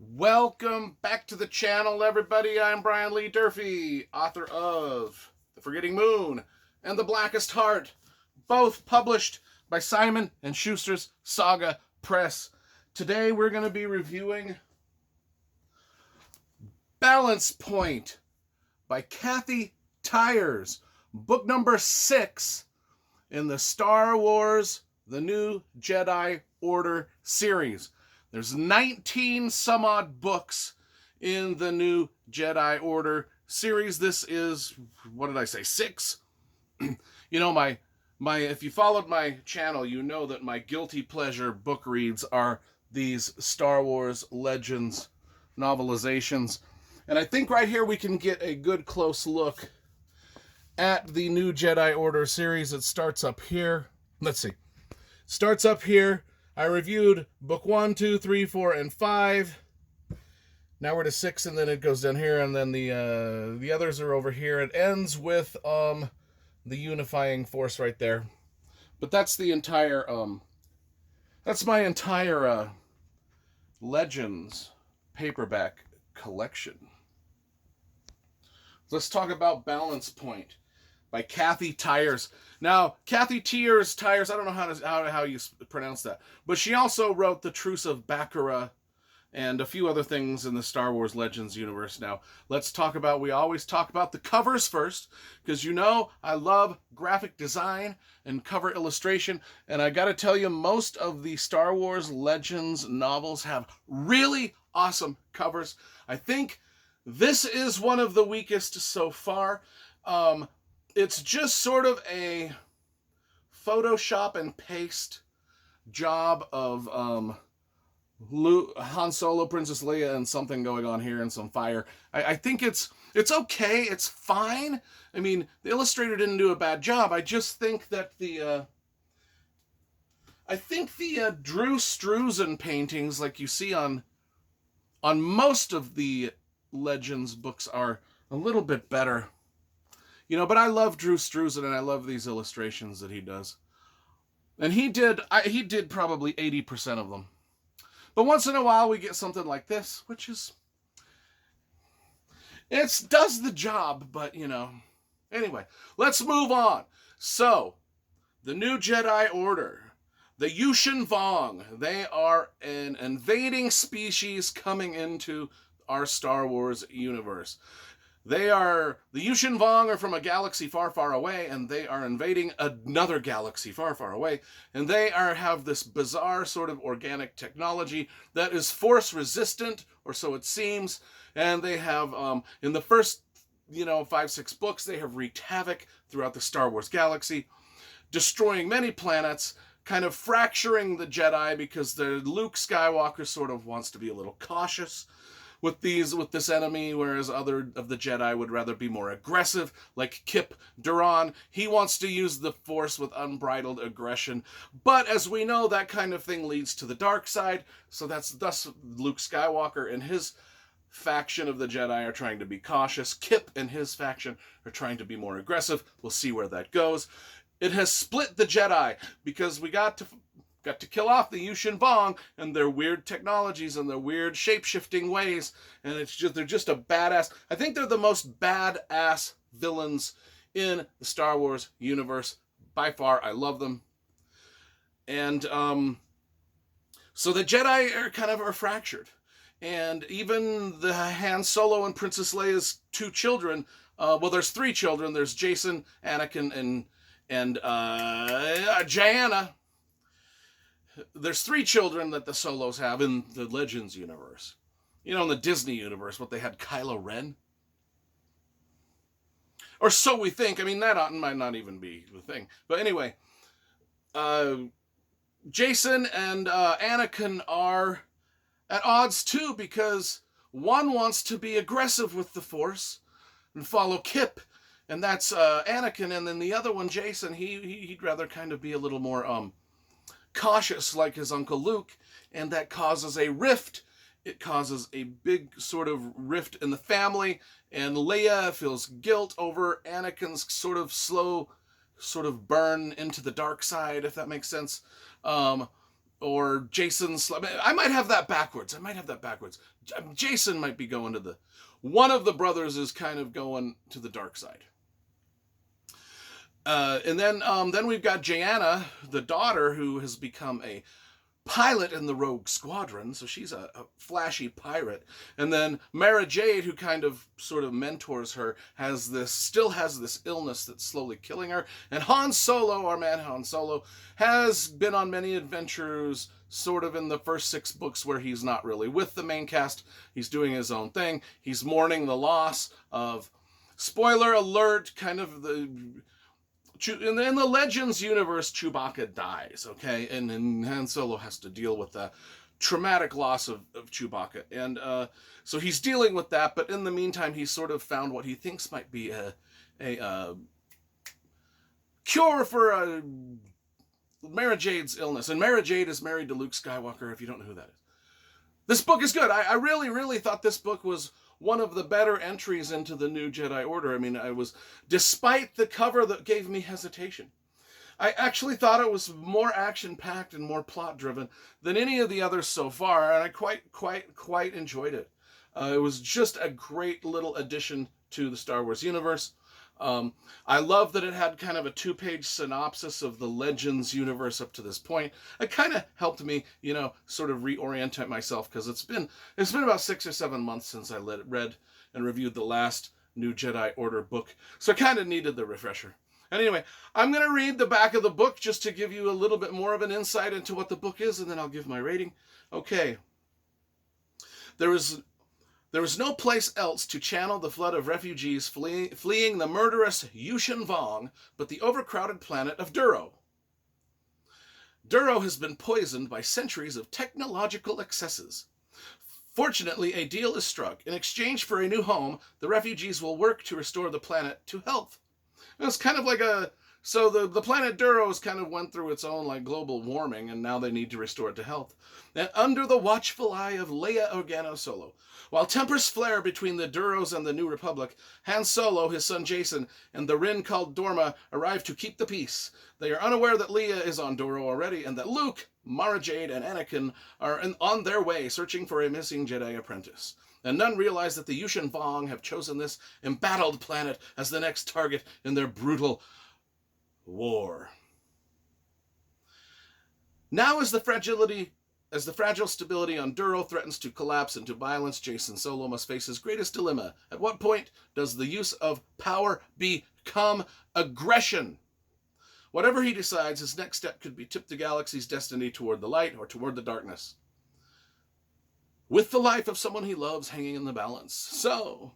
Welcome back to the channel, everybody. I'm Brian Lee Durfee, author of The Forgetting Moon and The Blackest Heart, both published by Simon & Schuster's Saga Press. Today we're going to be reviewing Balance Point by Kathy Tyers, book number 6 in the Star Wars The New Jedi Order series. There's 19 some odd books in the New Jedi Order series. This is, what did I say, 6? You know, my if you followed my channel, you know that my guilty pleasure book reads are these Star Wars Legends novelizations. And I think right here we can get a good close look at the New Jedi Order series. It starts up here. Let's see. Starts up here. I reviewed book 1, 2, 3, 4, and 5. Now we're to 6, and then it goes down here, and then the others are over here. It ends with the unifying force right there. But that's the entire that's my entire Legends paperback collection. Let's talk about Balance Point by Kathy Tyers. Now, Kathy Tyers, I don't know how you pronounce that, but she also wrote The Truce of Baccarat and a few other things in the Star Wars Legends universe. Now, we always talk about the covers first, because you know I love graphic design and cover illustration, and I gotta tell you, most of the Star Wars Legends novels have really awesome covers. I think this is one of the weakest so far. It's just sort of a Photoshop and paste job of Han Solo, Princess Leia, and something going on here, and some fire. I think it's okay. It's fine. I mean, the illustrator didn't do a bad job. I just think that the Drew Struzan paintings, like you see on most of the Legends books, are a little bit better. You know, but I love Drew Struzan, and I love these illustrations that he does. And he did probably 80% of them. But once in a while we get something like this, which is, it does the job, but you know. Anyway, let's move on. So, the New Jedi Order, the Yushin Vong, they are an invading species coming into our Star Wars universe. The Yushin Vong are from a galaxy far, far away, and they are invading another galaxy far, far away, and they have this bizarre sort of organic technology that is force resistant, or so it seems, and they have, in the first, 5, 6 books, they have wreaked havoc throughout the Star Wars galaxy, destroying many planets, kind of fracturing the Jedi, because Luke Skywalker sort of wants to be a little cautious with this enemy, whereas other of the Jedi would rather be more aggressive, like Kip Duran. He wants to use the Force with unbridled aggression, but as we know, that kind of thing leads to the dark side, so thus Luke Skywalker and his faction of the Jedi are trying to be cautious. Kip and his faction are trying to be more aggressive. We'll see where that goes. It has split the Jedi, because we got to kill off the Yushin Vong and their weird technologies and their weird shape-shifting ways, and they're just a badass. I think they're the most badass villains in the Star Wars universe by far. I love them. And so the Jedi are fractured, and even the Han Solo and Princess Leia's 2 children. There's 3 children. There's Jason, Anakin, and Jaina. There's 3 children that the Solos have in the Legends universe. You know, in the Disney universe, what they had Kylo Ren? Or so we think. I mean, that might not even be the thing. But anyway, Jason and Anakin are at odds too, because one wants to be aggressive with the Force and follow Kip, and that's Anakin, and then the other one, Jason, he'd rather kind of be a little more cautious like his uncle Luke, and that causes a rift. It causes a big sort of rift in the family, and Leia feels guilt over Anakin's sort of slow burn into the dark side, if that makes sense. or I might have that backwards. Jason might be going to one of the brothers is kind of going to the dark side. And then we've got Jayana, the daughter, who has become a pilot in the Rogue Squadron, so she's a flashy pirate. And then Mara Jade, who kind of sort of mentors her, still has this illness that's slowly killing her. And Han Solo, our man Han Solo, has been on many adventures, sort of in the first 6 books where he's not really with the main cast. He's doing his own thing. He's mourning the loss of, spoiler alert, kind of in the Legends universe, Chewbacca dies, okay? And Han Solo has to deal with the traumatic loss of Chewbacca. And so he's dealing with that, but in the meantime, he's sort of found what he thinks might be a cure for Mara Jade's illness. And Mara Jade is married to Luke Skywalker, if you don't know who that is. This book is good. I really, really thought this book was one of the better entries into the new Jedi Order. I mean, despite the cover that gave me hesitation, I actually thought it was more action-packed and more plot-driven than any of the others so far, and I quite enjoyed it. It was just a great little addition to the Star Wars universe. I love that it had kind of a 2-page synopsis of the Legends universe up to this point. It kind of helped me, sort of reorient myself, because it's been about 6 or 7 months since I read and reviewed the last new Jedi Order book. So I kind of needed the refresher. Anyway, I'm going to read the back of the book just to give you a little bit more of an insight into what the book is, and then I'll give my rating. Okay. There was no place else to channel the flood of refugees fleeing the murderous Yushin Vong but the overcrowded planet of Duro. Duro has been poisoned by centuries of technological excesses. Fortunately, a deal is struck. In exchange for a new home, the refugees will work to restore the planet to health. It's kind of like so the planet Duros kind of went through its own global warming, and now they need to restore it to health. And under the watchful eye of Leia Organa Solo, while tempers flare between the Duros and the New Republic, Han Solo, his son Jason, and the Rin called Dorma arrive to keep the peace. They are unaware that Leia is on Duro already, and that Luke, Mara Jade, and Anakin are on their way searching for a missing Jedi apprentice. And none realize that the Yushin Vong have chosen this embattled planet as the next target in their brutal war. Now as the fragile stability on Duro threatens to collapse into violence, Jason Solo must face his greatest dilemma. At what point does the use of power become aggression? Whatever he decides, his next step could be tip the galaxy's destiny toward the light or toward the darkness, with the life of someone he loves hanging in the balance. So,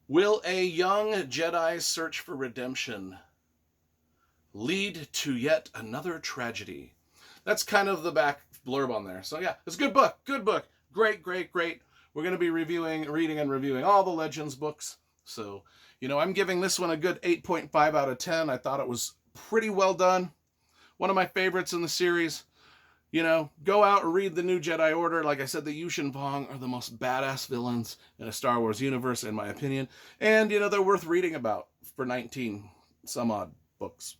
will a young Jedi's search for redemption lead to yet another tragedy? That's kind of the back blurb on there. So yeah, it's a good book. Good book. Great. We're going to be reading and reviewing all the Legends books. So, I'm giving this one a good 8.5 out of 10. I thought it was pretty well done. One of my favorites in the series. Go out and read the new Jedi Order. Like I said, the Yushin Vong are the most badass villains in a Star Wars universe, in my opinion. And, they're worth reading about for 19 some odd books.